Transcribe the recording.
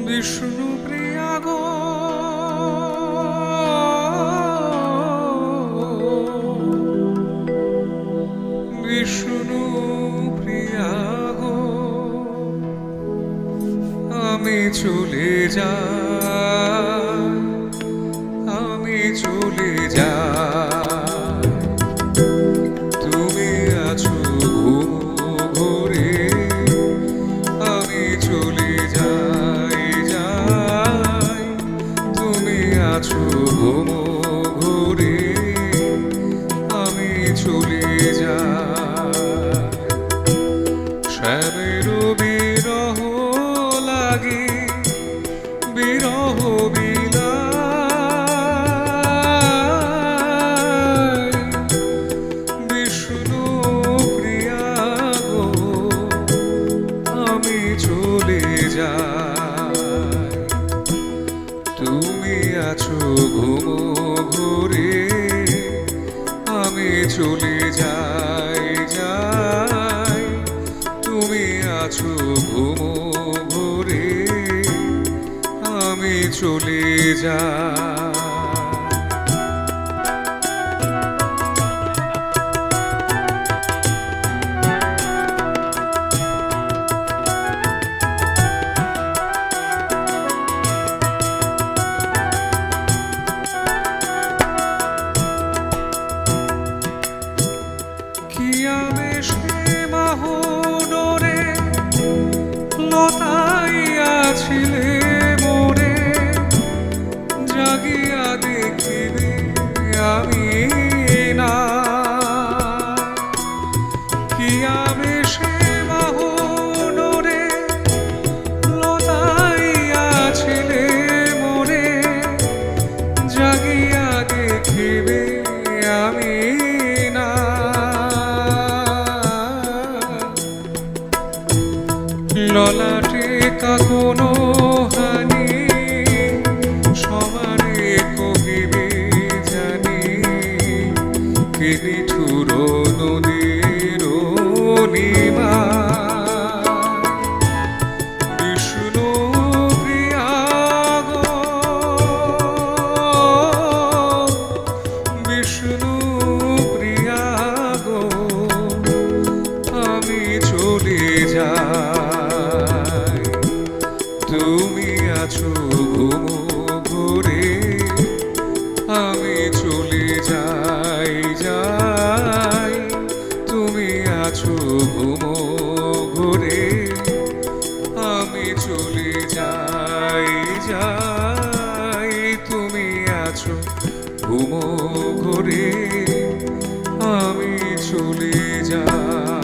বিষ্ণু প্রিয়া গো বিষ্ণু প্রিয়া গো আমি চলে যাই আমি চলে যাই তুমি আছো ঘুরে আমি চলে যাই যাই তুমি আছো ঘুরে আমি চলে যাই শ্যামের বিরহ লাগে বিরহ বিলায় বিষ্ণু প্রিয়া গো আমি চলে যাই তুমি আছো ঘুরে আমি চলে যাই যাই তুমি আছো ঘুরে আমি চলে যাই মাহুনরে লতাইয়াছিলে মোরে জাগিয়া দেখিবে আমি না কিয়া বেশে মাহুনরে লতাইয়াছিলে মোরে জাগিয়া দেখিবে আমি না ললাটে কাকনো হানি সমানে কহিবে জানি কে নিঠুর নদীর নিমা বিষ্ণু প্রিয়া গো বিষ্ণু প্রিয়া গো আমি চলে যাই তুমি আছো ঘুরে আমি চলে যাই যাই তুমি আছো ঘুরে আমি চলে যাই যাই তুমি আছো ঘুরে আমি চলে যাই।